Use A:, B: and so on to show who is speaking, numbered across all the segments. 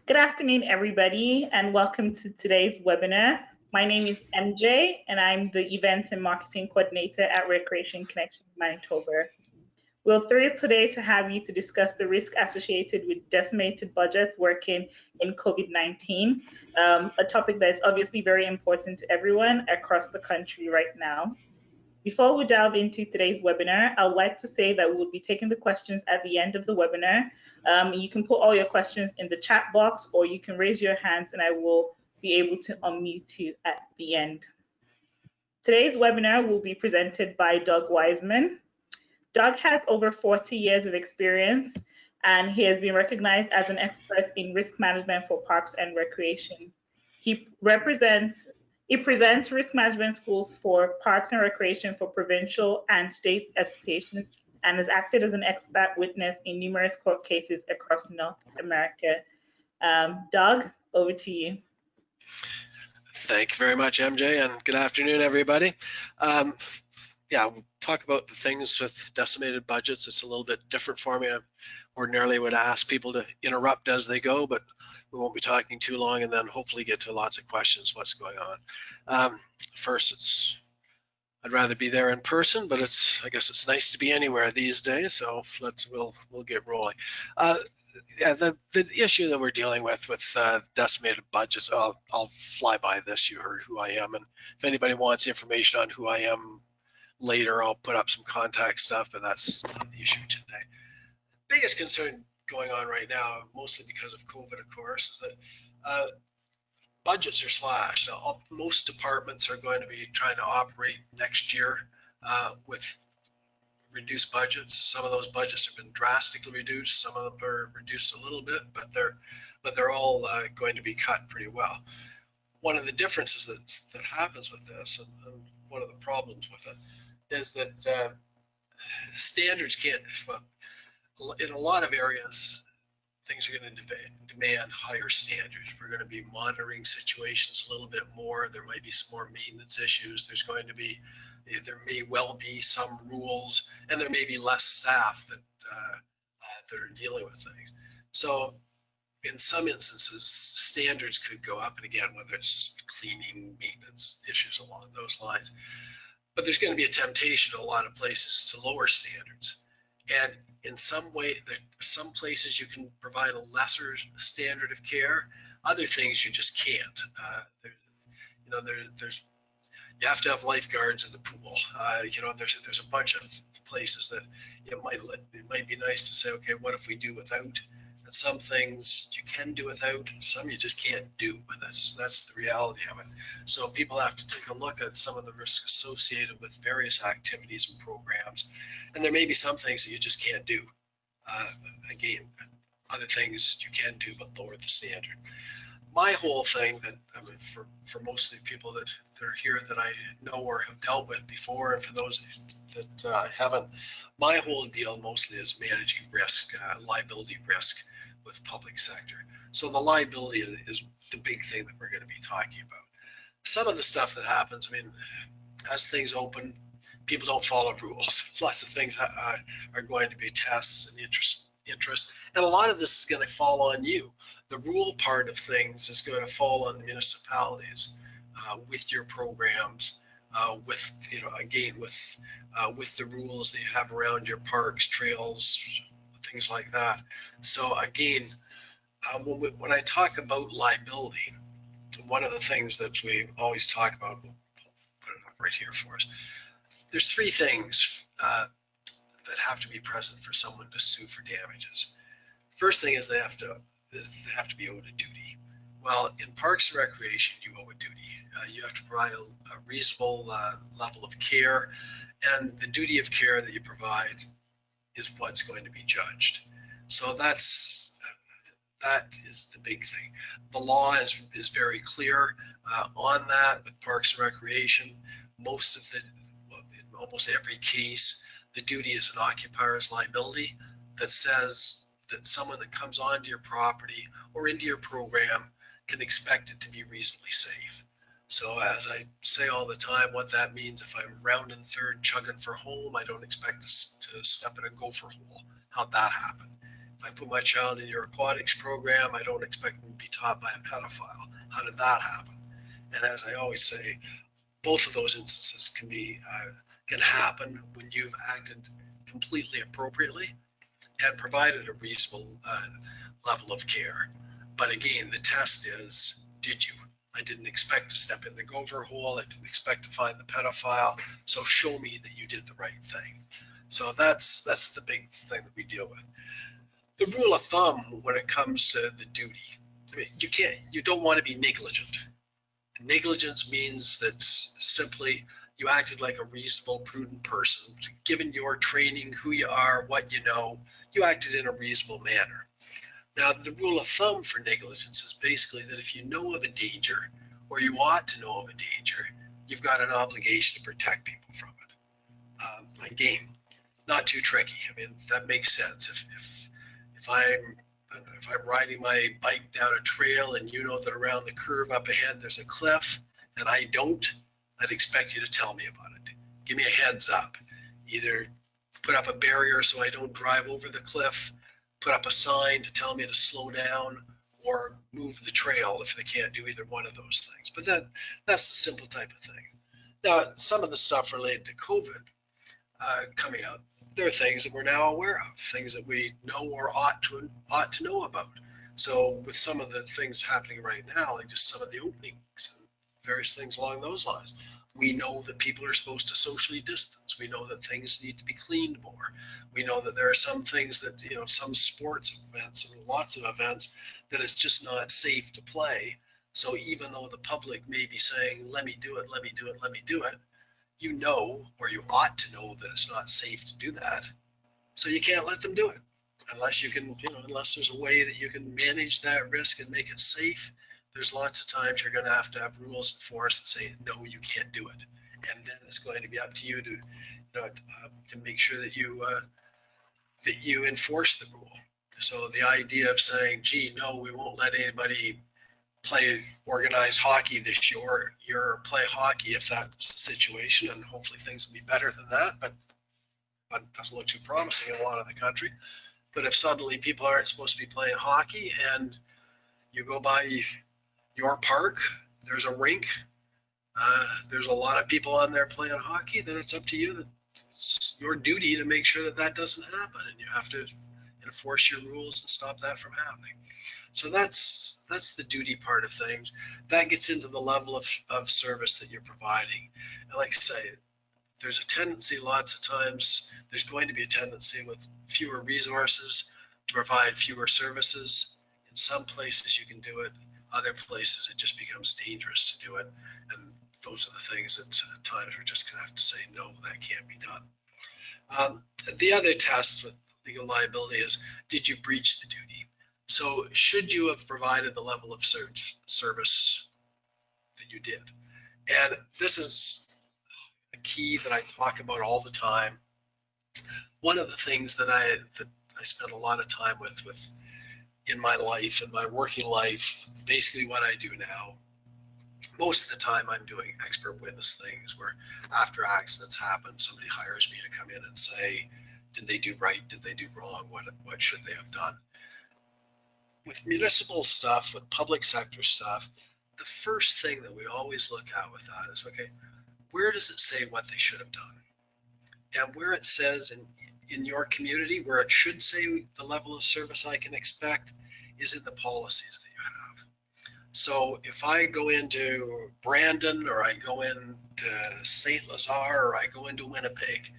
A: Good afternoon, everybody, and welcome to today's webinar. My name is MJ, and I'm the Events and Marketing Coordinator at Recreation Connections Manitoba. We're thrilled today to have you to discuss the risk associated with decimated budgets working in COVID-19, a topic that is obviously very important to everyone across the country right now. Before we delve into today's webinar, I would like to say that we'll be taking the questions at the end of the webinar. You can put all your questions in the chat box, or you can raise your hands and I will be able to unmute you at the end. Today's webinar will be presented by Doug Wyseman. Doug has over 40 years of experience and he has been recognized as an expert in risk management for parks and recreation. He presents risk management schools for parks and recreation for provincial and state associations and has acted as an expert witness in numerous court cases across North America. Doug, over to you.
B: Thank you very much, MJ, and good afternoon, everybody. Yeah, we'll talk about the things with decimated budgets. It's a little bit different for me. I ordinarily would ask people to interrupt as they go, but we won't be talking too long, and then hopefully get to lots of questions what's going on. First, I'd rather be there in person, but I guess it's nice to be anywhere these days, so we'll get rolling. Yeah, the issue that we're dealing with decimated budgets, I'll fly by this. You heard who I am, and if anybody wants information on who I am later, I'll put up some contact stuff, but that's not the issue today. The biggest concern going on right now, mostly because of COVID, of course, is that budgets are slashed. Most departments are going to be trying to operate next year with reduced budgets. Some of those budgets have been drastically reduced. Some of them are reduced a little bit, but they're all going to be cut pretty well. One of the differences that happens with this, and one of the problems with it, is that standards can't. Well, in a lot of areas, things are going to demand higher standards. We're going to be monitoring situations a little bit more. There might be some more maintenance issues. There may well be some rules, and there may be less staff that are dealing with things. So in some instances, standards could go up, and again, whether it's cleaning, maintenance, issues along those lines. But there's going to be a temptation in a lot of places to lower standards. And in some way, some places you can provide a lesser standard of care. Other things you just can't. You have to have lifeguards in the pool. There's a bunch of places that it might be nice to say, okay, what if we do without? And some things you can do without, some you just can't do. That's the reality of it. So people have to take a look at some of the risks associated with various activities and programs. And there may be some things that you just can't do. Again, other things you can do, but lower the standard. My whole thing for most of the people that are here that I know or have dealt with before, and for those that haven't, my whole deal mostly is managing risk, liability risk with public sector. So the liability is the big thing that we're going to be talking about. Some of the stuff that happens, as things open, people don't follow rules. Lots of things are going to be tests and interest, and a lot of this is going to fall on you. The rule part of things is going to fall on the municipalities with your programs, with the rules that you have around your parks, trails, things like that. So again, when I talk about liability, one of the things that we always talk about, we'll put it up right here for us. There's three things that have to be present for someone to sue for damages. First thing is they have to be owed a duty. Well, in Parks and Recreation, you owe a duty. You have to provide a reasonable level of care, and the duty of care that you provide is what's going to be judged. So that is the big thing. The law is very clear on that with Parks and Recreation. In almost every case, the duty is an occupier's liability that says that someone that comes onto your property or into your program can expect it to be reasonably safe. So as I say all the time, what that means, if I'm rounding third, chugging for home, I don't expect to step in a gopher hole. How'd that happen? If I put my child in your aquatics program, I don't expect them to be taught by a pedophile. How did that happen? And as I always say, both of those instances can happen when you've acted completely appropriately and provided a reasonable level of care. But again, the test is, did you? I didn't expect to step in the gopher hole. I didn't expect to find the pedophile. So show me that you did the right thing. So that's the big thing that we deal with. The rule of thumb when it comes to the duty, I mean, you don't want to be negligent. Negligence means that simply you acted like a reasonable, prudent person. Given your training, who you are, what you know, you acted in a reasonable manner. Now, the rule of thumb for negligence is basically that if you know of a danger, or you ought to know of a danger, you've got an obligation to protect people from it. Again, not too tricky. I mean, that makes sense. If I'm riding my bike down a trail and you know that around the curve up ahead there's a cliff and I don't, I'd expect you to tell me about it. Give me a heads up. Either put up a barrier so I don't drive over the cliff, put up a sign to tell me to slow down, or move the trail if they can't do either one of those things. But that's the simple type of thing. Now, some of the stuff related to COVID coming out, there are things that we're now aware of, things that we know or ought to know about. So with some of the things happening right now, like just some of the openings and various things along those lines, we know that people are supposed to socially distance. We know that things need to be cleaned more. We know that there are some things that, some sports events and lots of events that it's just not safe to play. So even though the public may be saying, let me do it, let me do it, let me do it, you know, or you ought to know that it's not safe to do that. So you can't let them do it unless you can, unless there's a way that you can manage that risk and make it safe. There's lots of times you're going to have rules enforced that say, no, you can't do it. And then it's going to be up to you to make sure that you enforce the rule. So the idea of saying, gee, no, we won't let anybody play organized hockey this year or play hockey if that's the situation, and hopefully things will be better than that, but it doesn't look too promising in a lot of the country. But if suddenly people aren't supposed to be playing hockey and you go by your park, there's a rink, there's a lot of people on there playing hockey, then it's up to you. It's your duty to make sure that that doesn't happen, and you have to enforce your rules and stop that from happening. So that's the duty part of things. That gets into the level of service that you're providing. And like I say, there's a tendency, lots of times, there's going to be a tendency with fewer resources to provide fewer services. In some places you can do it, other places it just becomes dangerous to do it. And those are the things that at times we're just gonna have to say, no, that can't be done. The other test with legal liability is, did you breach the duty? So should you have provided the level of service that you did? And this is a key that I talk about all the time. One of the things that I spend a lot of time with in my life, in my working life, basically what I do now, most of the time I'm doing expert witness things where after accidents happen, somebody hires me to come in and say, did they do right? Did they do wrong? What should they have done? With municipal stuff, with public sector stuff, the first thing that we always look at with that is, okay, where does it say what they should have done? And where it says in your community, where it should say the level of service I can expect is in the policies that you have. So if I go into Brandon, or I go into St. Lazare, or I go into Winnipeg,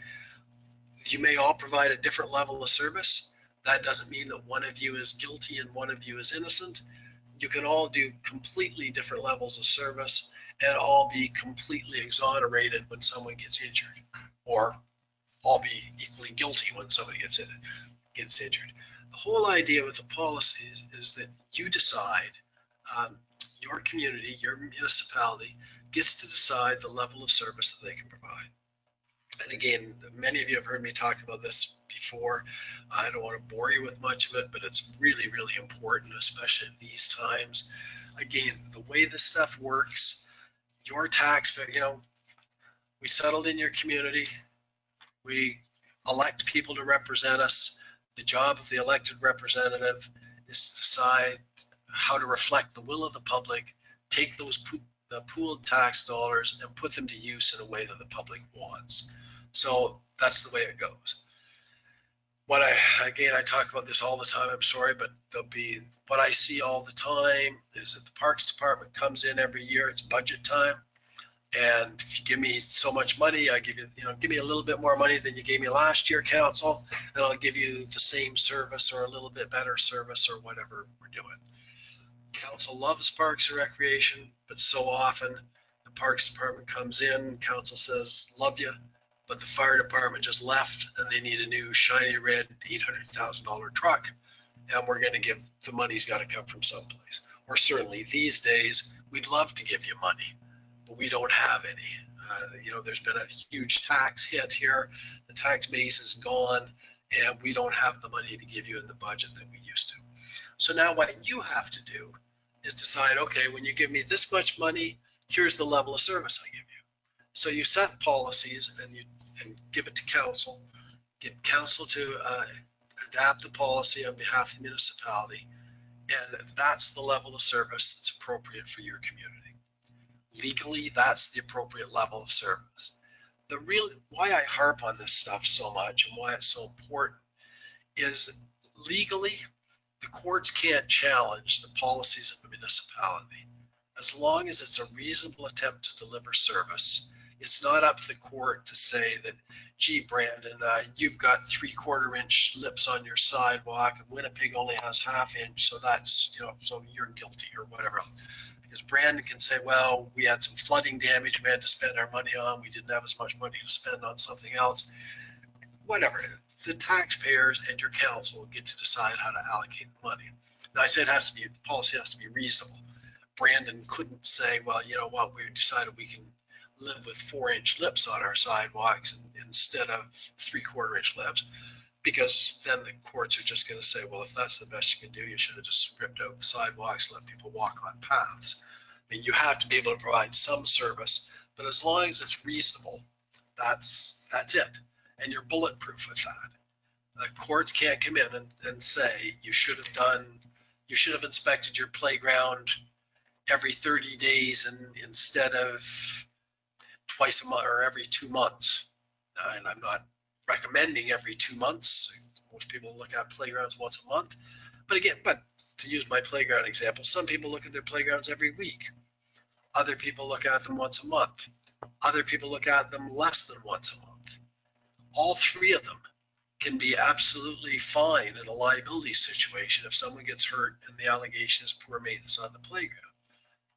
B: you may all provide a different level of service. That doesn't mean that one of you is guilty and one of you is innocent. You can all do completely different levels of service and all be completely exonerated when someone gets injured, or all be equally guilty when somebody gets injured. The whole idea with the policies is that you decide, your community, your municipality gets to decide the level of service that they can provide. And again, many of you have heard me talk about this before. I don't want to bore you with much of it, but it's really, really important, especially in these times. Again, the way this stuff works, your tax, we settled in your community. We elect people to represent us. The job of the elected representative is to decide how to reflect the will of the public, take those the pooled tax dollars and put them to use in a way that the public wants. So that's the way it goes. I talk about this all the time, I'm sorry, but what I see all the time is that the Parks Department comes in every year, it's budget time. And if you give me so much money, I give you, give me a little bit more money than you gave me last year, council, and I'll give you the same service or a little bit better service or whatever we're doing. Council loves Parks and Recreation, but so often the Parks Department comes in, council says, love you, but the fire department just left and they need a new shiny red $800,000 truck. And we're going to give, the money's got to come from someplace. Or certainly these days, we'd love to give you money, but we don't have any. There's been a huge tax hit here. The tax base is gone, and we don't have the money to give you in the budget that we used to. So now what you have to do is decide, okay, when you give me this much money, here's the level of service I give you. So you set policies and give it to council, get council to adapt the policy on behalf of the municipality, and that's the level of service that's appropriate for your community. Legally, that's the appropriate level of service. Why I harp on this stuff so much and why it's so important is legally, the courts can't challenge the policies of the municipality. As long as it's a reasonable attempt to deliver service, it's not up to the court to say that, gee, Brandon, you've got 3/4 inch lips on your sidewalk and Winnipeg only has 1/2 inch, so that's, so you're guilty or whatever else. Because Brandon can say, well, we had some flooding damage we had to spend our money on, we didn't have as much money to spend on something else. Whatever, the taxpayers and your council get to decide how to allocate the money. Now I said the policy has to be reasonable. Brandon couldn't say, well, you know what, we decided we can live with 4-inch lips on our sidewalks instead of 3/4 inch lips, because then the courts are just going to say, well, if that's the best you can do, you should have just stripped out the sidewalks and let people walk on paths. I mean, you have to be able to provide some service, but as long as it's reasonable, that's it. And you're bulletproof with that. The courts can't come in and say you should have inspected your playground every 30 days and instead of twice a month or every 2 months. And I'm not recommending every 2 months. Most people look at playgrounds once a month. But to use my playground example, some people look at their playgrounds every week. Other people look at them once a month. Other people look at them less than once a month. All three of them can be absolutely fine in a liability situation if someone gets hurt and the allegation is poor maintenance on the playground.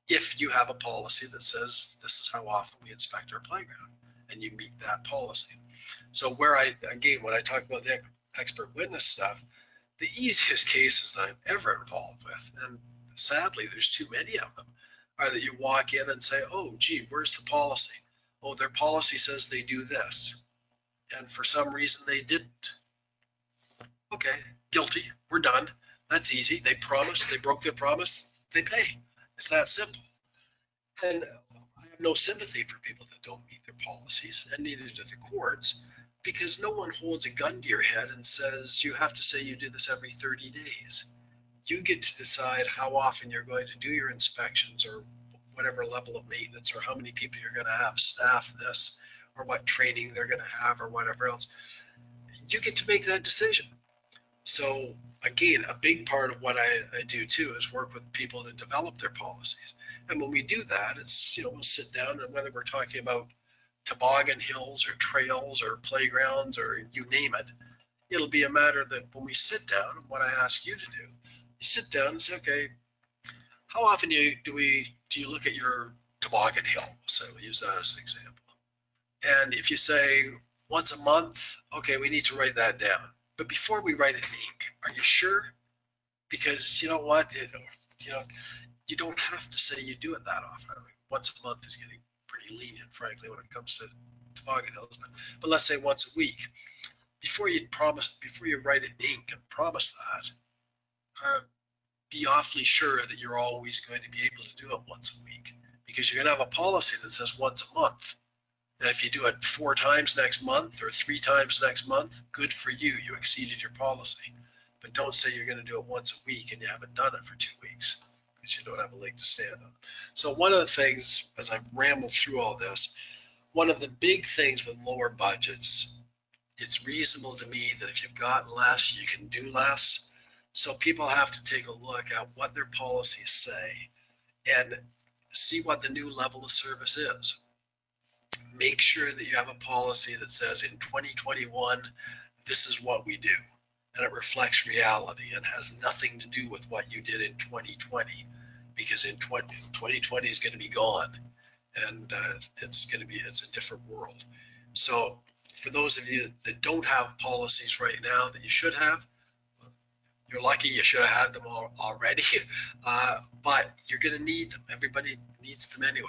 B: If you have a policy that says this is how often we inspect our playground and you meet that policy. So when I talk about the expert witness stuff, the easiest cases that I'm ever involved with, and sadly there's too many of them, are that you walk in and say, oh, gee, where's the policy? Oh, their policy says they do this. And for some reason they didn't. Okay, guilty, we're done. That's easy. They promised, they broke their promise, they pay. It's that simple. And I have no sympathy for people that don't meet their policies, and neither do the courts, because no one holds a gun to your head and says you have to say you do this every 30 days. You get to decide how often you're going to do your inspections or whatever level of maintenance or how many people you're going to have staff this or what training they're going to have or whatever else. You get to make that decision. So again, a big part of what I do too is work with people to develop their policies. And when we do that, it's, we'll sit down, and whether we're talking about toboggan hills or trails or playgrounds or you name it, it'll be a matter that when we sit down, what I ask you to do, you sit down and say, okay, how often do you look at your toboggan hill? So we'll use that as an example. And if you say once a month, okay, we need to write that down. But before we write it in ink, are you sure? Because you know what, you don't have to say you do it that often. I mean, once a month is getting pretty lenient, frankly, when it comes to toboggan hills. But let's say once a week. Before you write it in ink and promise that, be awfully sure that you're always going to be able to do it once a week. because you're going to have a policy that says once a month. And if you do it 4 times next month or 3 times next month, good for you. You exceeded your policy. But don't say you're going to do it once a week and you haven't done it for 2 weeks because you don't have a leg to stand on. So one of the things, as I've rambled through all this, one of the big things with lower budgets, it's reasonable to me that if you've got less, you can do less. So people have to take a look at what their policies say and see what the new level of service is. Make sure that you have a policy that says in 2021, this is what we do. And it reflects reality and has nothing to do with what you did in 2020, because in 2020 is going to be gone, and it's a different world. So for those of you that don't have policies right now that you should have, you're lucky. You should have had them already, but you're going to need them. Everybody needs them anyway.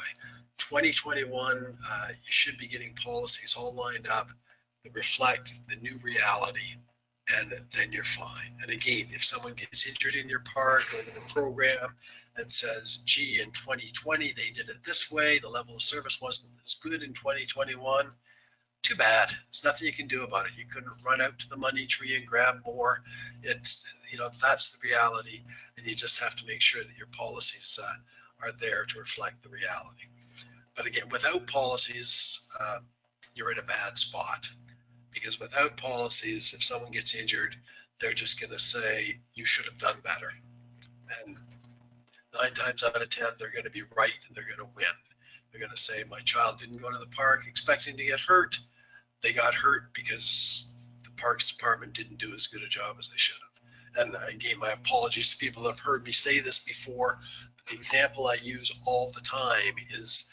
B: 2021, you should be getting policies all lined up that reflect the new reality, and then you're fine. And again, if someone gets injured in your park or in a program and says, gee, in 2020 they did it this way, the level of service wasn't as good in 2021, too bad. There's nothing you can do about it. You couldn't run out to the money tree and grab more. It's, that's the reality, and you just have to make sure that your policies are there to reflect the reality. But again, without policies, you're in a bad spot, because without policies, if someone gets injured, they're just going to say, you should have done better. And 9 times out of 10, they're going to be right and they're going to win. They're going to say, my child didn't go to the park expecting to get hurt. They got hurt because the Parks Department didn't do as good a job as they should have. And again, my apologies to people that have heard me say this before. But the example I use all the time is,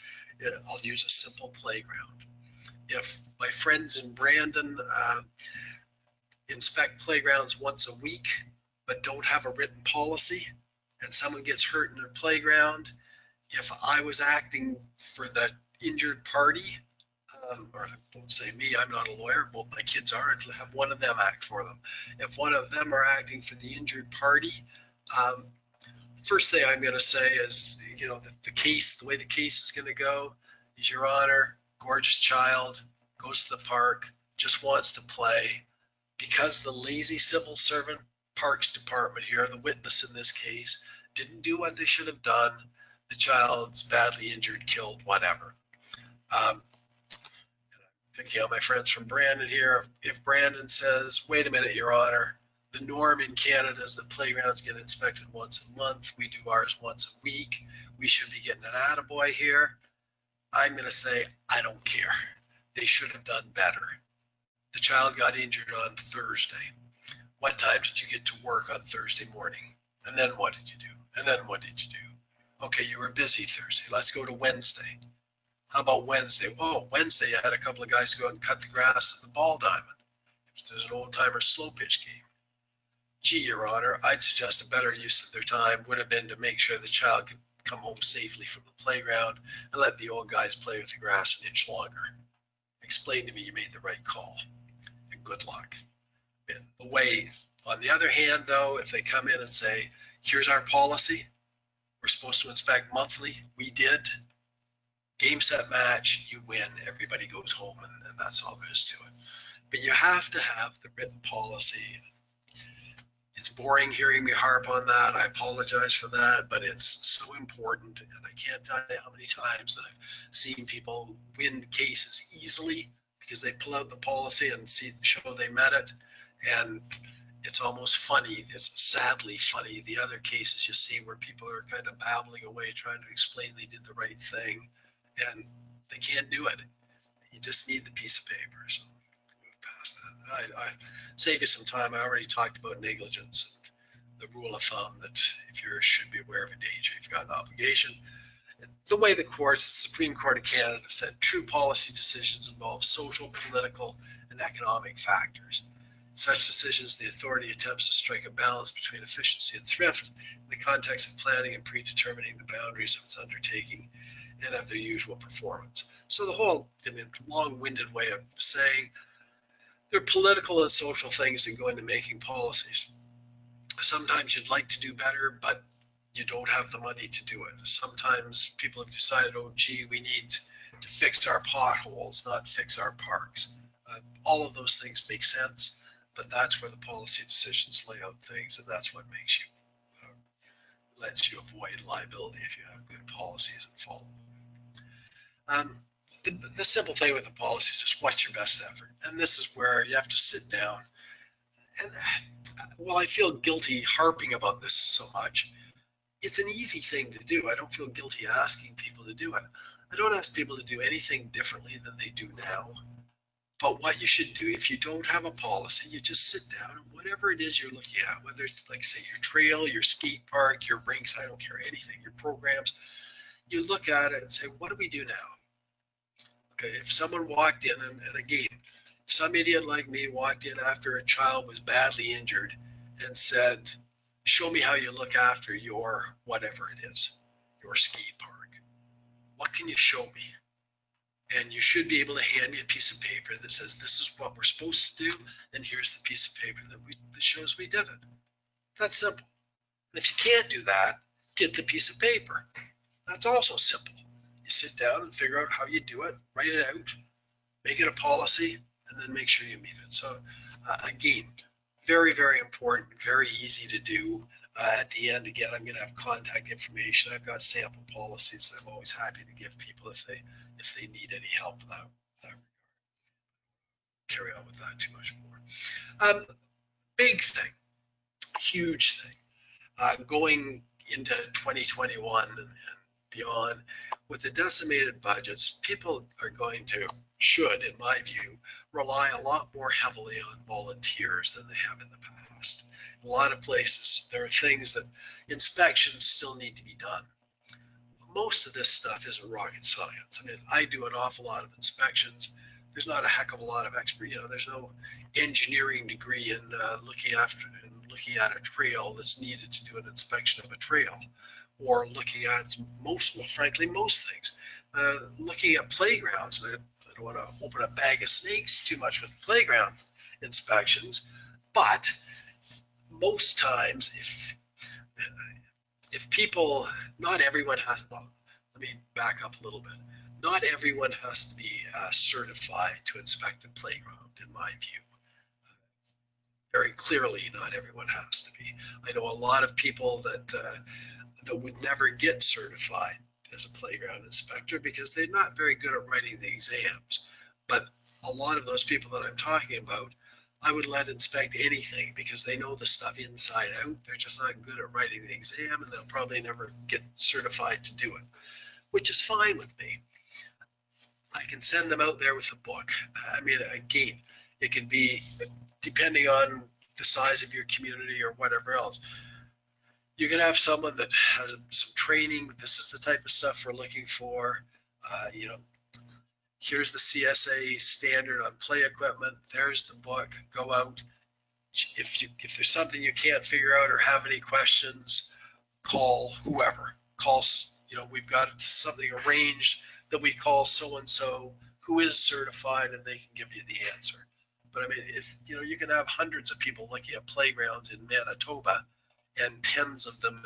B: I'll use a simple playground. If my friends in Brandon inspect playgrounds once a week, but don't have a written policy, and someone gets hurt in their playground, if I was acting for the injured party, or don't say me, I'm not a lawyer, but my kids are, and have one of them act for them. If one of them are acting for the injured party, first thing I'm going to say is, the way the case is going to go is, Your Honor, gorgeous child, goes to the park, just wants to play. Because the lazy civil servant Parks Department here, the witness in this case, didn't do what they should have done, the child's badly injured, killed, whatever. Thinking of my friends from Brandon here, if Brandon says, wait a minute, Your Honor, the norm in Canada is that playgrounds get inspected once a month, we do ours once a week, we should be getting an attaboy here, I'm going to say, I don't care. They should have done better. The child got injured on Thursday. What time did you get to work on Thursday morning? And then what did you do? And then what did you do? Okay, you were busy Thursday. Let's go to Wednesday. How about Wednesday? Oh, Wednesday, I had a couple of guys go out and cut the grass at the ball diamond. There's an old timer slow pitch game. Gee, Your Honor, I'd suggest a better use of their time would have been to make sure the child could come home safely from the playground and let the old guys play with the grass an inch longer. Explain to me you made the right call, and good luck. On the other hand, though, if they come in and say, here's our policy, we're supposed to inspect monthly, we did, game, set, match, you win, everybody goes home, and that's all there is to it. But you have to have the written policy. It's boring hearing me harp on that. I apologize for that, but it's so important. And I can't tell you how many times that I've seen people win cases easily because they pull out the policy and show they met it. And it's almost funny. It's sadly funny. The other cases you see where people are kind of babbling away trying to explain they did the right thing, and they can't do it. You just need the piece of paper. So move past that. I save you some time. I already talked about negligence and the rule of thumb that if you should be aware of a danger, you've got an obligation. The way the courts, the Supreme Court of Canada said, true policy decisions involve social, political, and economic factors. In such decisions, the authority attempts to strike a balance between efficiency and thrift in the context of planning and predetermining the boundaries of its undertaking and of their usual performance. So the whole long-winded way of saying there are political and social things that go into making policies. Sometimes you'd like to do better, but you don't have the money to do it. Sometimes people have decided, oh, gee, we need to fix our potholes, not fix our parks. All of those things make sense, but that's where the policy decisions lay out things, and that's what makes you, lets you avoid liability if you have good policies and follow them. The simple thing with the policy is just what's your best effort, and this is where you have to sit down. And while I feel guilty harping about this so much, it's an easy thing to do. I don't feel guilty asking people to do it. I don't ask people to do anything differently than they do now. But what you should do, if you don't have a policy, you just sit down and whatever it is you're looking at, whether it's like say your trail, your skate park, your rinks, I don't care anything, your programs, you look at it and say, what do we do now? Okay, if someone walked in, and again, if some idiot like me walked in after a child was badly injured and said, show me how you look after your whatever it is, your skate park, what can you show me? And you should be able to hand me a piece of paper that says this is what we're supposed to do, and here's the piece of paper that shows we did it. That's simple. And if you can't do that, get the piece of paper. That's also simple. You sit down and figure out how you do it, write it out, make it a policy, and then make sure you meet it. So again, very, very important, very easy to do. At the end, again, I'm going to have contact information. I've got sample policies that I'm always happy to give people if they need any help with that. Carry on with that too much more. Big thing, huge thing, going into 2021 and beyond, with the decimated budgets, people are going to, should, in my view, rely a lot more heavily on volunteers than they have in the past. In a lot of places, there are things that inspections still need to be done. Most of this stuff isn't rocket science. I mean, I do an awful lot of inspections. There's not a heck of a lot of expert, there's no engineering degree in looking at a trail that's needed to do an inspection of a trail, or looking at most things. Looking at playgrounds, I don't want to open a bag of snakes too much with playground inspections, but most times if people, not everyone has, well, let me back up a little bit. Not everyone has to be certified to inspect a playground, in my view. Very clearly, not everyone has to be. I know a lot of people that would never get certified as a playground inspector because they're not very good at writing the exams. But a lot of those people that I'm talking about, I would let inspect anything because they know the stuff inside out. They're just not good at writing the exam, and they'll probably never get certified to do it, which is fine with me. I can send them out there with a book. I mean, again, it can be depending on the size of your community or whatever else. You can have someone that has some training. This is the type of stuff we're looking for. Here's the CSA standard on play equipment. There's the book. Go out. If there's something you can't figure out or have any questions, call whoever. We've got something arranged that we call so-and-so who is certified, and they can give you the answer. But I mean, if you can have hundreds of people looking at playgrounds in Manitoba and tens of them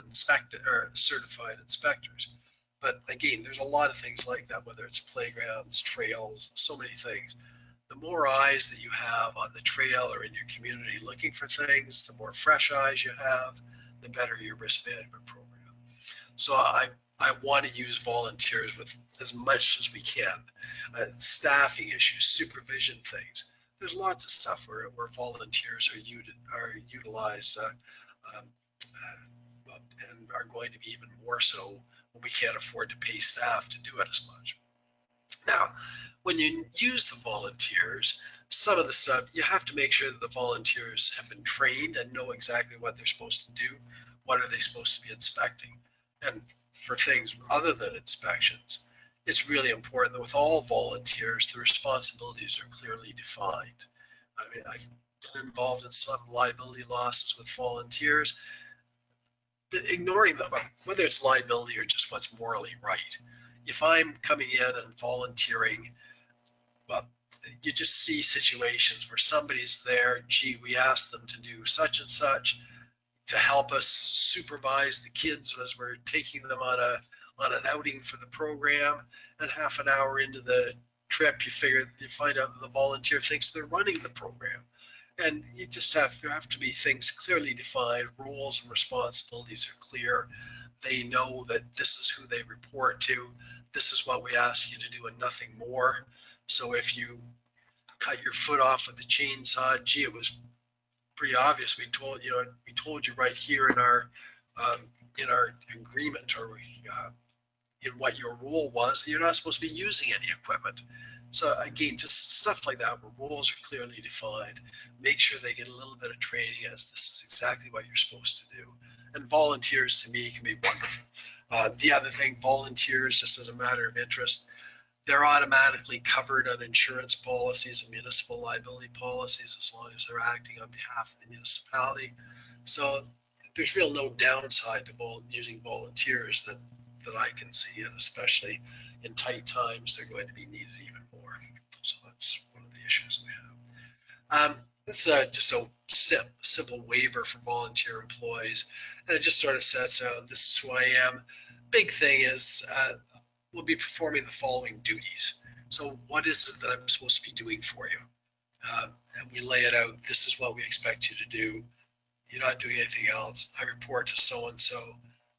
B: certified inspectors. But again, there's a lot of things like that, whether it's playgrounds, trails, so many things. The more eyes that you have on the trail or in your community looking for things, the more fresh eyes you have, the better your risk management program. So I want to use volunteers with as much as we can. Staffing issues, supervision things. There's lots of stuff where volunteers are utilized and are going to be even more so when we can't afford to pay staff to do it as much. Now, when you use the volunteers, some of the stuff, you have to make sure that the volunteers have been trained and know exactly what they're supposed to do. What are they supposed to be inspecting? And for things other than inspections, it's really important that with all volunteers, the responsibilities are clearly defined. I mean, I've been involved in some liability losses with volunteers, but ignoring them, whether it's liability or just what's morally right. If I'm coming in and volunteering, well, you just see situations where somebody's there, gee, we asked them to do such and such. to help us supervise the kids as we're taking them on an outing for the program. And half an hour into the trip, you find out that the volunteer thinks they're running the program. And you just there have to be things clearly defined. Roles and responsibilities are clear. They know that this is who they report to. This is what we ask you to do and nothing more. So if you cut your foot off with the chainsaw, gee, it was pretty obvious. We told you right here in our agreement, or in what your role was, you're not supposed to be using any equipment. So again, just stuff like that where roles are clearly defined. Make sure they get a little bit of training as this is exactly what you're supposed to do. And volunteers, to me, can be wonderful. The other thing, volunteers, just as a matter of interest, they're automatically covered on insurance policies and municipal liability policies as long as they're acting on behalf of the municipality. So there's real no downside to using volunteers that I can see, and especially in tight times, they're going to be needed even more. So that's one of the issues we have. This is just a simple waiver for volunteer employees, and it just sort of sets out, this is who I am. Big thing is, we'll be performing the following duties. So what is it that I'm supposed to be doing for you? And we lay it out. This is what we expect you to do. You're not doing anything else. I report to so-and-so.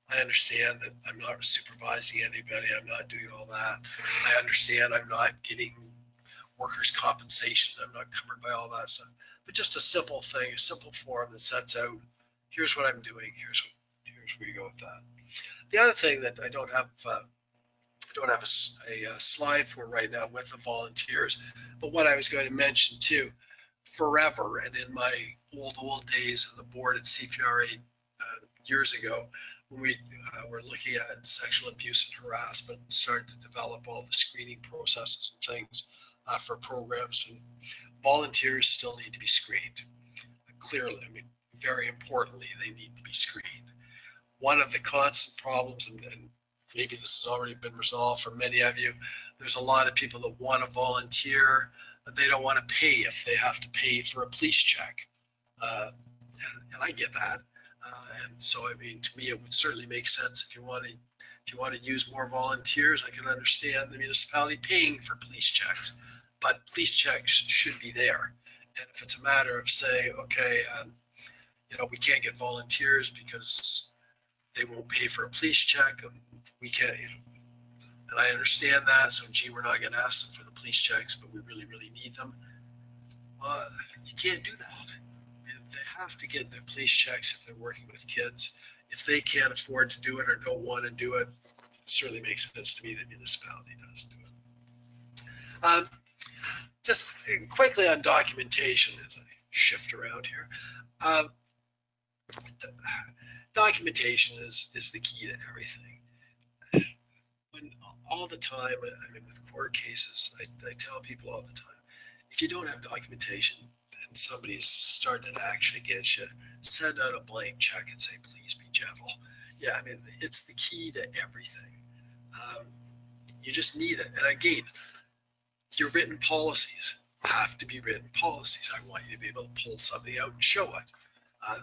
B: I understand that I'm not supervising anybody. I'm not doing all that. I understand I'm not getting workers' compensation. I'm not covered by all that stuff. But just a simple thing, a simple form that sets out, here's what I'm doing. Here's where you go with that. The other thing that I don't have a slide for right now with the volunteers, but what I was going to mention too, forever, and in my old days on the board at CPRA years ago, when we were looking at sexual abuse and harassment and started to develop all the screening processes and things for programs, and volunteers still need to be screened. Clearly, I mean, very importantly, they need to be screened. One of the constant problems, and maybe this has already been resolved for many of you, there's a lot of people that want to volunteer, but they don't want to pay if they have to pay for a police check. And I get that. And so, I mean, to me, it would certainly make sense if you want to use more volunteers. I can understand the municipality paying for police checks, but police checks should be there. And if it's a matter of saying, okay, we can't get volunteers because they won't pay for a police check, and we can't, and I understand that. So, gee, we're not going to ask them for the police checks, but we really, really need them. You can't do that. They have to get their police checks if they're working with kids. If they can't afford to do it or don't want to do it, it certainly makes sense to me that municipality does do it. Just quickly on documentation as I shift around here. Documentation is the key to everything. When all the time, I mean, with court cases, I tell people all the time, if you don't have documentation and somebody's starting an action against you, send out a blank check and say, please be gentle. Yeah, I mean, it's the key to everything. You just need it. And again, your written policies have to be written policies. I want you to be able to pull something out and show it.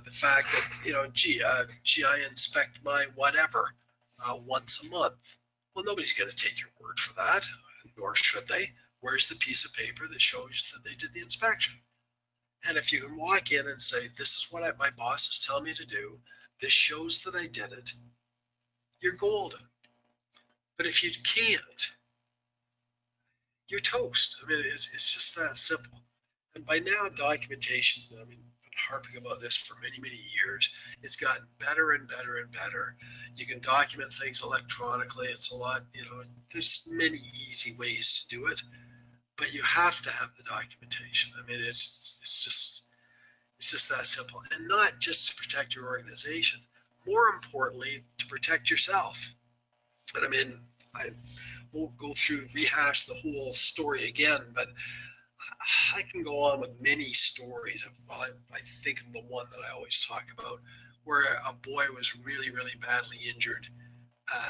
B: The fact that, gee, I inspect my whatever once a month. Well, nobody's going to take your word for that, nor should they. Where's the piece of paper that shows that they did the inspection? And if you can walk in and say, this is what my boss is telling me to do, this shows that I did it, you're golden. But if you can't, you're toast. I mean, it's just that simple. And by now, documentation, I mean, I've been harping about this for many, many years. It's gotten better and better and better. You can document things electronically. It's a lot, there's many easy ways to do it, but you have to have the documentation. I mean, it's just that simple. And not just to protect your organization, more importantly, to protect yourself. And I mean, I won't go through, rehash the whole story again, but I can go on with many stories. Well, I think of the one that I always talk about, where a boy was really, really badly injured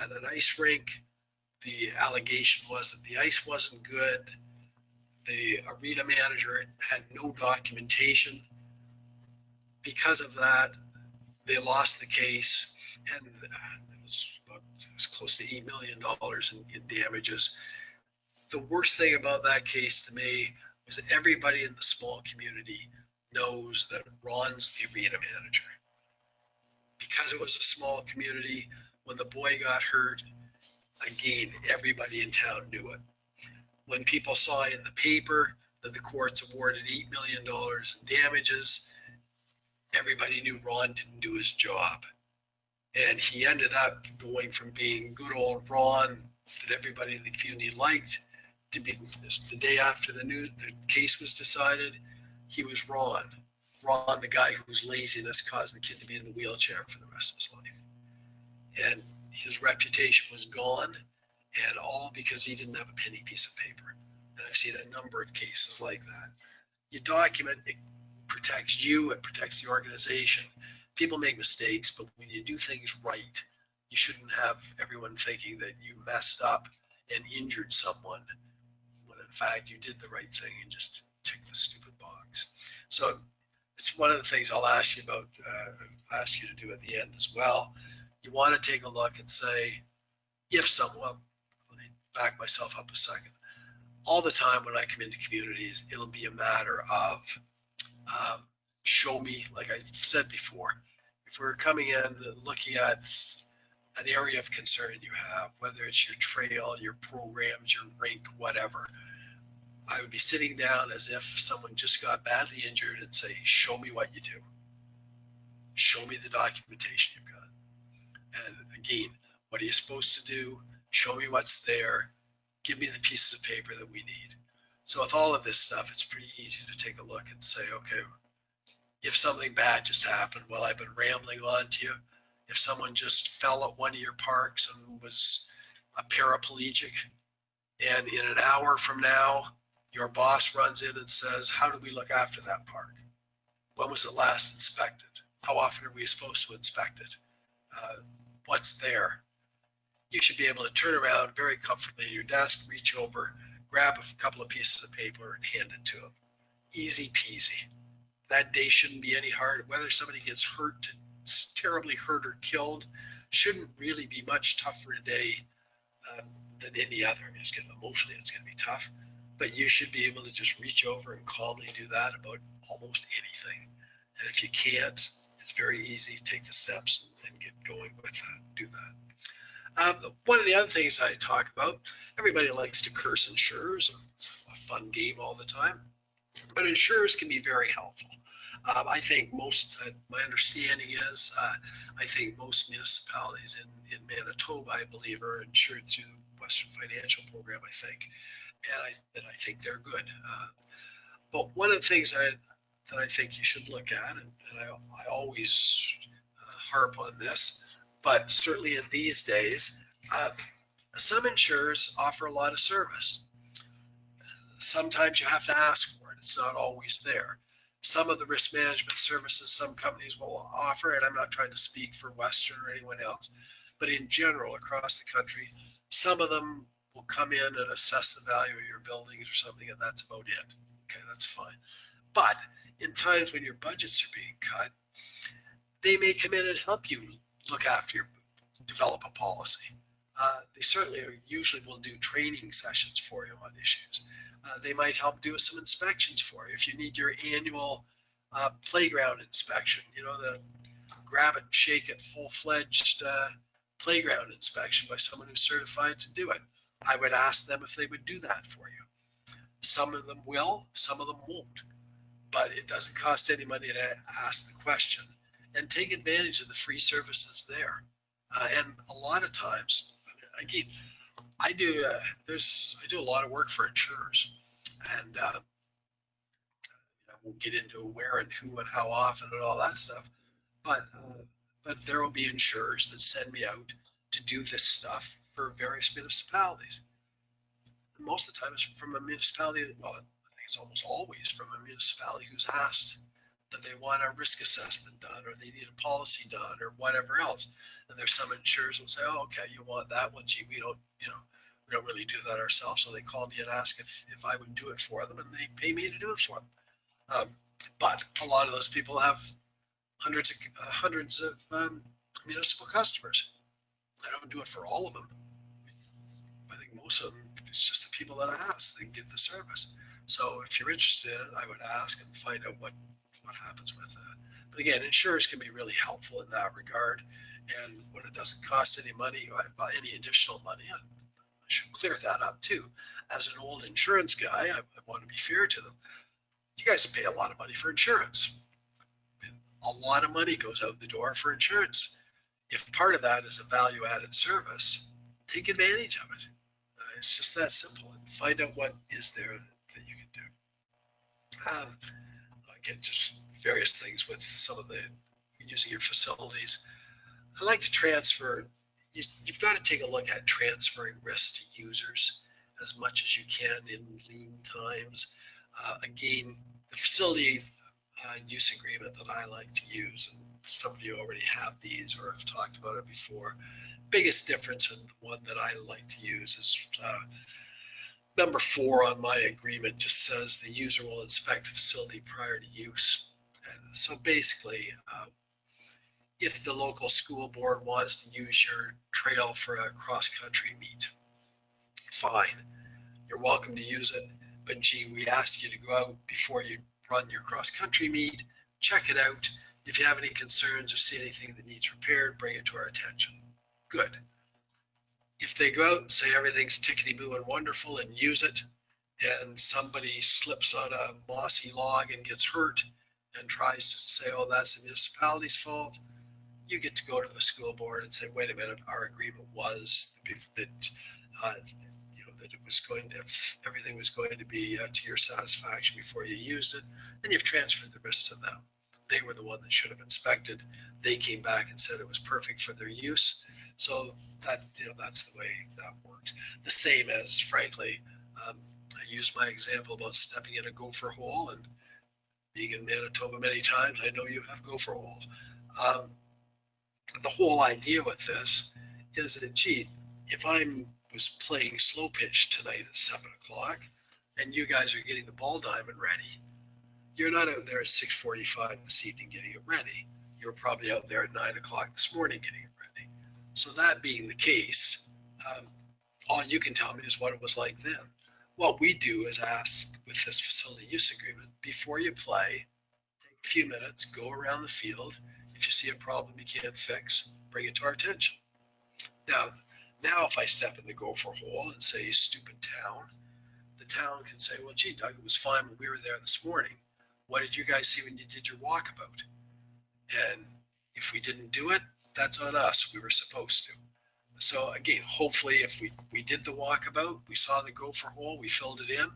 B: at an ice rink. The allegation was that the ice wasn't good. The arena manager had no documentation. Because of that, They lost the case, and it was close to $8 million in damages. The worst thing about that case to me was that everybody in the small community knows that Ron's the arena manager. Because it was a small community, when the boy got hurt, again, everybody in town knew it. When people saw in the paper that the courts awarded $8 million in damages, everybody knew Ron didn't do his job. And he ended up going from being good old Ron that everybody in the community liked to be the day after the case was decided, he was Ron, the guy whose laziness caused the kid to be in the wheelchair for the rest of his life. And his reputation was gone, and all because he didn't have a penny piece of paper. And I've seen a number of cases like that. You document, it protects you, it protects the organization. People make mistakes, but when you do things right, you shouldn't have everyone thinking that you messed up and injured someone when in fact you did the right thing and just ticked the stupid box. So it's one of the things I'll ask you about, ask you to do at the end as well. You want to take a look and say, if someone, let me back myself up a second. All the time when I come into communities, it'll be a matter of show me, like I said before, if we're coming in and looking at an area of concern you have, whether it's your trail, your programs, your rink, whatever, I would be sitting down as if someone just got badly injured and say, show me what you do. Show me the documentation you've got. And again, what are you supposed to do? Show me what's there. Give me the pieces of paper that we need. So with all of this stuff, it's pretty easy to take a look and say, okay, if something bad just happened, well, I've been rambling on to you. If someone just fell at one of your parks and was a paraplegic, and in an hour from now, your boss runs in and says, how do we look after that park? When was it last inspected? How often are we supposed to inspect it? What's there? You should be able to turn around very comfortably at your desk, reach over, grab a couple of pieces of paper and hand it to them. Easy peasy. That day shouldn't be any hard. Whether somebody gets hurt, terribly hurt or killed, shouldn't really be much tougher a day than any other. I mean, emotionally, it's going to be tough, but you should be able to just reach over and calmly do that about almost anything. And if you can't, it's very easy. Take the steps and get going with that and do that. One of the other things I talk about, everybody likes to curse insurers. It's a fun game all the time, but insurers can be very helpful. I think my understanding is, I think most municipalities in Manitoba, I believe, are insured through the Western Financial Program, I think, and I think they're good. But one of the things that I think you should look at, and I always harp on this, but certainly in these days, some insurers offer a lot of service. Sometimes you have to ask for it. It's not always there. Some of the risk management services some companies will offer, and I'm not trying to speak for Western or anyone else, but in general across the country, some of them will come in and assess the value of your buildings or something, and that's about it. Okay, that's fine. But in times when your budgets are being cut, they may come in and help you look after develop a policy. They certainly usually will do training sessions for you on issues. They might help do some inspections for you. If you need your annual playground inspection, the grab it and shake it full-fledged playground inspection by someone who's certified to do it, I would ask them if they would do that for you. Some of them will, some of them won't, but it doesn't cost any money to ask the question and take advantage of the free services there. And a lot of times, again, I do a lot of work for insurers, and I won't get into where and who and how often and all that stuff, but there will be insurers that send me out to do this stuff for various municipalities. And most of the time it's from a municipality, well, I think it's almost always from a municipality who's asked that they want a risk assessment done, or they need a policy done, or whatever else. And there's some insurers will say, oh, okay, you want that? Well, gee, we don't really do that ourselves. So they call me and ask if I would do it for them, and they pay me to do it for them. But a lot of those people have hundreds of municipal customers. I don't do it for all of them. I think most of them, it's just the people that I ask, they get the service. So if you're interested in it, I would ask and find out what happens with that. But again, insurers can be really helpful in that regard. And when it doesn't cost any money, any additional money, I should clear that up too. As an old insurance guy, I want to be fair to them. You guys pay a lot of money for insurance. A lot of money goes out the door for insurance. If part of that is a value-added service, take advantage of it. It's just that simple, and find out what is there that you can do. Again, just various things with some of the using your facilities. I like to transfer. You've got to take a look at transferring risk to users as much as you can in lean times. Again, the facility use agreement that I like to use, and some of you already have these or have talked about it before. Biggest difference in the one that I like to use is number 4 on my agreement just says the user will inspect the facility prior to use. And so basically, if the local school board wants to use your trail for a cross-country meet, fine, you're welcome to use it. But gee, we asked you to go out before you run your cross-country meet, check it out. If you have any concerns or see anything that needs repaired, bring it to our attention. Good. If they go out and say everything's tickety-boo and wonderful and use it, and somebody slips on a mossy log and gets hurt and tries to say, oh, that's the municipality's fault, you get to go to the school board and say, wait a minute, our agreement was that that it was going to, everything was going to be to your satisfaction before you used it, and you've transferred the risk to them. They were the one that should have inspected. They came back and said it was perfect for their use. So that, that's the way that works. The same as, frankly, I used my example about stepping in a gopher hole, and being in Manitoba many times, I know you have gopher holes. The whole idea with this is that, gee, if I was playing slow pitch tonight at 7 o'clock and you guys are getting the ball diamond ready, you're not out there at 6:45 this evening getting it ready. You're probably out there at 9 o'clock this morning getting it ready. So that being the case, all you can tell me is what it was like then. What we do is ask with this facility use agreement, before you play, take a few minutes, go around the field. If you see a problem you can't fix, bring it to our attention. Now if I step in the gopher hole and say, stupid town, the town can say, well, gee, Doug, it was fine when we were there this morning. What did you guys see when you did your walkabout? And if we didn't do it, that's on us. We were supposed to. So again, hopefully if we did the walkabout, we saw the gopher hole, we filled it in,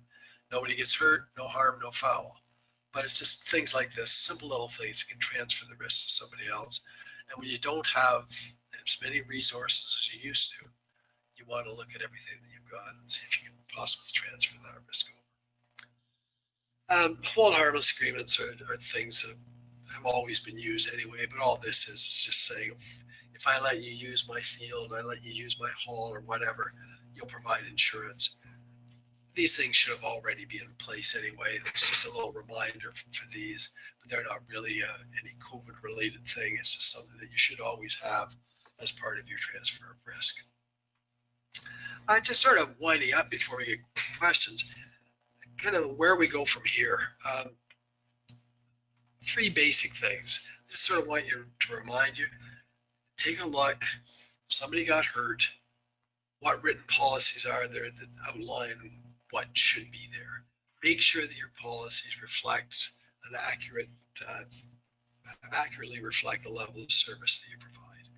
B: nobody gets hurt, no harm, no foul. But it's just things like this, simple little things that can transfer the risk to somebody else. And when you don't have as many resources as you used to, you want to look at everything that you've got and see if you can possibly transfer that risk over. Hold harmless agreements are things that have always been used anyway, but all this is just saying, if I let you use my field, I let you use my hall or whatever, you'll provide insurance. These things should have already been in place anyway. It's just a little reminder for these, but they're not really any COVID related thing. It's just something that you should always have as part of your transfer of risk. Just sort of winding up before we get questions, kind of where we go from here. 3 basic things. Just sort of want you to remind you, take a look, if somebody got hurt, what written policies are there that outline what should be there. Make sure that your policies reflect an accurately reflect the level of service that you provide.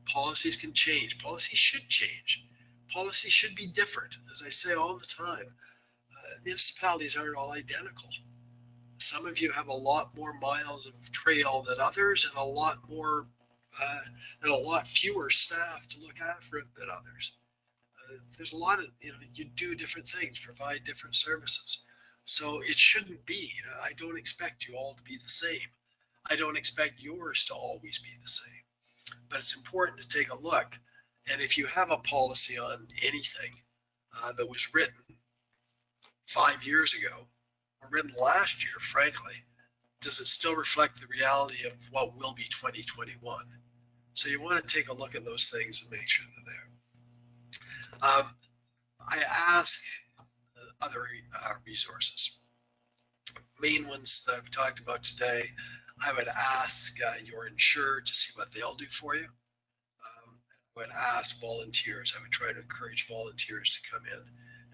B: Policies can change. Policies should change. Policies should be different. As I say all the time, municipalities aren't all identical. Some of you have a lot more miles of trail than others, and a lot fewer staff to look after it than others. There's a lot of, you do different things, provide different services. So it shouldn't be. I don't expect you all to be the same. I don't expect yours to always be the same. But it's important to take a look. And if you have a policy on anything that was written 5 years ago, or written last year, frankly, does it still reflect the reality of what will be 2021? So you want to take a look at those things and make sure they're there. I ask other resources. Main ones that I've talked about today, I would ask your insurer to see what they'll do for you. I would ask volunteers. I would try to encourage volunteers to come in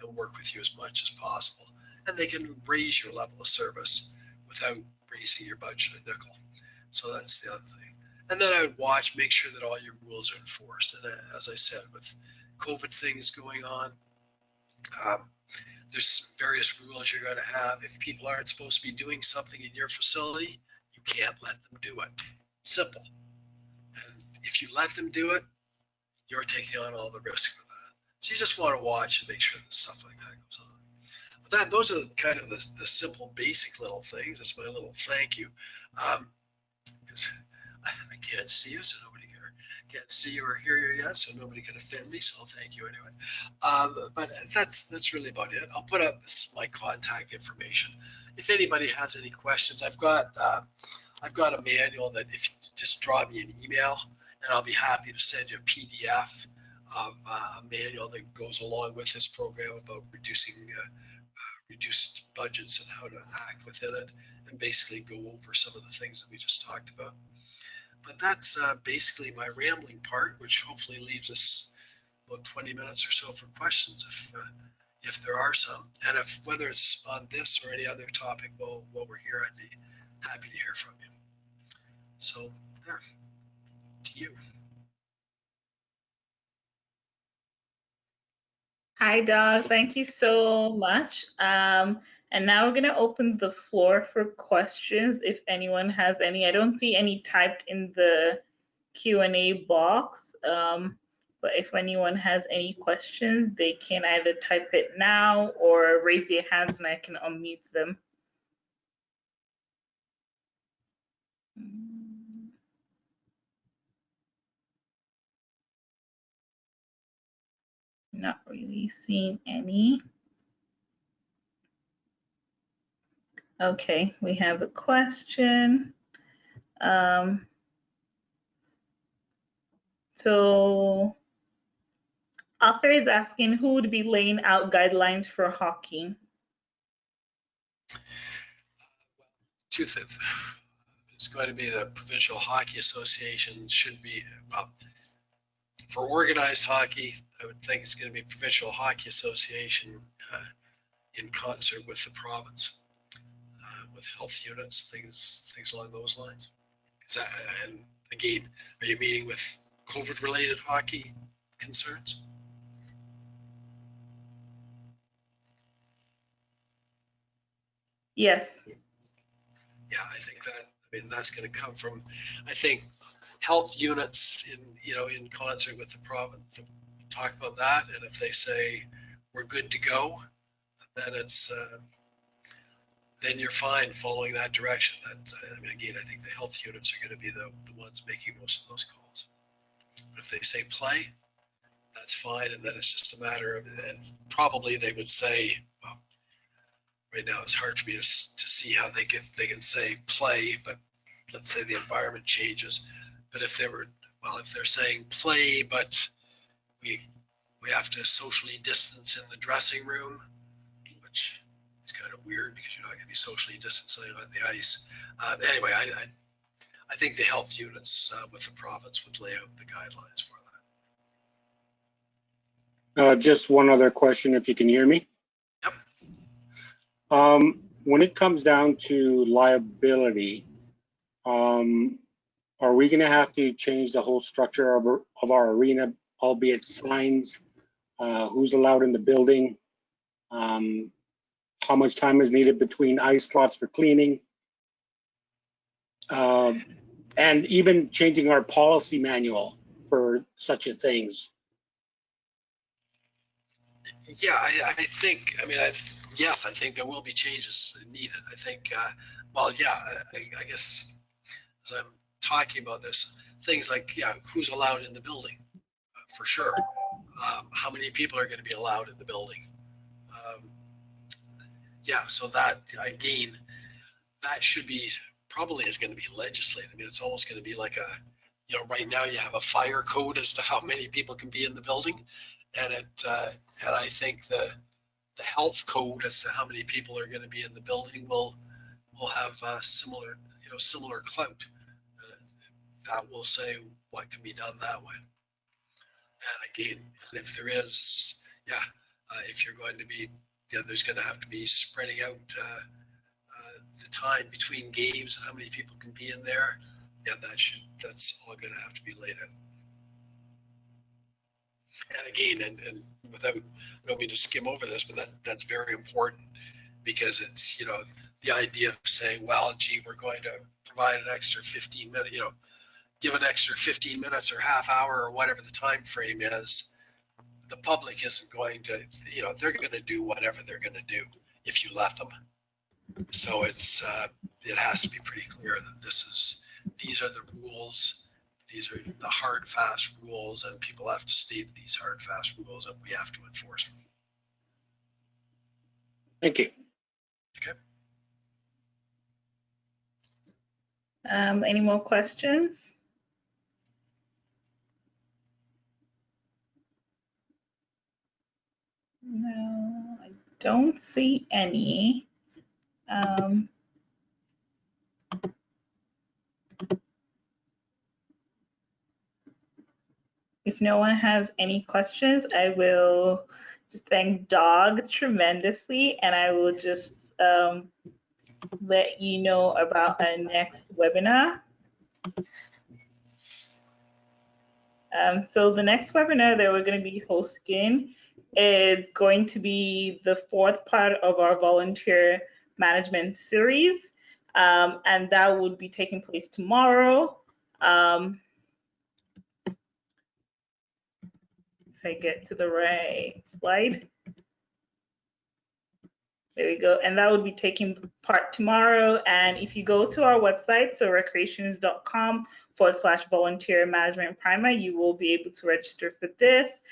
B: and work with you as much as possible. And they can raise your level of service without raising your budget a nickel. So that's the other thing. And then I would watch, make sure that all your rules are enforced. And as I said, with COVID things going on, there's various rules you're going to have. If people aren't supposed to be doing something in your facility, you can't let them do it. Simple. And if you let them do it, you're taking on all the risk for that. So you just want to watch and make sure that stuff like that goes on. But those are kind of the simple, basic little things. That's my little thank you. Because I can't see you, so nobody can't see you or hear you yet, so nobody can offend me. So I'll thank you anyway. But that's really about it. I'll put up my contact information. If anybody has any questions, I've got a manual that if you just drop me an email, and I'll be happy to send you a PDF of a manual that goes along with this program about reduced budgets and how to act within it, and basically go over some of the things that we just talked about. But that's basically my rambling part, which hopefully leaves us about 20 minutes or so for questions if there are some. And if whether it's on this or any other topic while we're here, I'd be happy to hear from you. So there, to you.
A: Hi, Doug. Thank you so much. And now we're going to open the floor for questions if anyone has any. I don't see any typed in the Q&A box, but if anyone has any questions, they can either type it now or raise their hands and I can unmute them. Not really seeing any. Okay, we have a question. So author is asking who would be laying out guidelines for hockey?
B: Two things. It's going to be the Provincial Hockey Association. Should be, well, for organized hockey, I would think it's going to be Provincial Hockey Association in concert with the province, with health units, things along those lines. And again, are you meeting with COVID-related hockey concerns?
A: Yes.
B: Yeah, I think that's going to come from, I think, health units in concert with the province. Talk about that, and if they say we're good to go, then then you're fine following that direction. Again, I think the health units are going to be the ones making most of those calls. But if they say play, that's fine, and then it's just a matter of, and probably they would say, well, right now it's hard for me to see how they can say play, but let's say the environment changes. But if they're saying play, but we have to socially distance in the dressing room, which is kind of weird because you're not going to be socially distancing on the ice. Anyway, I think the health units with the province would lay out the guidelines for
C: that. Just one other question, if you can hear me.
B: Yep.
C: When it comes down to liability, are we going to have to change the whole structure of our arena, albeit signs, who's allowed in the building, how much time is needed between ice slots for cleaning, and even changing our policy manual for such a things?
B: Yeah, I think, yes, I think there will be changes needed. I think, I guess as I'm talking about this, things like, who's allowed in the building, for sure. How many people are going to be allowed in the building? So that, again, that should be probably is going to be legislated. I mean, it's almost going to be like a, you know, right now you have a fire code as to how many people can be in the building, and and I think the health code as to how many people are going to be in the building will have similar, you know, similar clout. That will say what can be done that way. And again, if there is, yeah, if you're going to be, yeah, there's going to have to be spreading out the time between games and how many people can be in there. Yeah, that's all going to have to be laid out. And again, and without, I don't mean to skim over this, but that's very important, because it's, you know, the idea of saying, well, gee, we're going to provide an extra 15 minutes, you know, give an extra 15 minutes or half hour or whatever the time frame is. The public isn't going to, you know, they're going to do whatever they're going to do if you let them. So it's it has to be pretty clear that these are the rules. These are the hard, fast rules, and people have to state these hard, fast rules, and we have to enforce them.
C: Thank you.
B: Okay.
A: Any more questions? No, I don't see any. If no one has any questions, I will just thank Doug tremendously, and I will just let you know about our next webinar. So the next webinar that we're going to be hosting is going to be the fourth part of our volunteer management series, and that would be taking place tomorrow. If I get to the right slide. There we go. And that would be taking part tomorrow. And if you go to our website, so recreations.com/volunteer management primer, you will be able to register for this.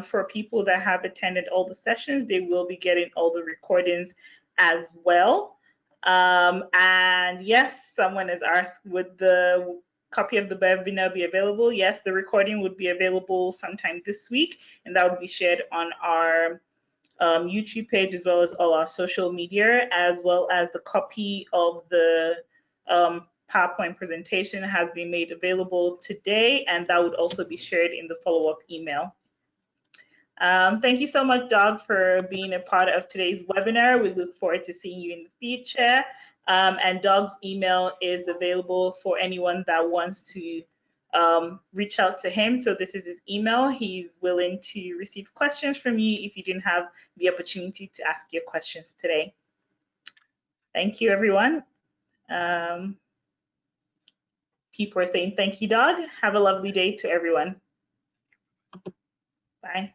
A: For people that have attended all the sessions, they will be getting all the recordings as well. And yes, someone has asked, would the copy of the webinar be available? Yes, the recording would be available sometime this week, and that would be shared on our YouTube page, as well as all our social media, as well as the copy of the PowerPoint presentation has been made available today, and that would also be shared in the follow-up email. Thank you so much, Doug, for being a part of today's webinar. We look forward to seeing you in the future. And Doug's email is available for anyone that wants to reach out to him. So this is his email. He's willing to receive questions from you if you didn't have the opportunity to ask your questions today. Thank you, everyone. People are saying thank you, Doug. Have a lovely day to everyone. Bye.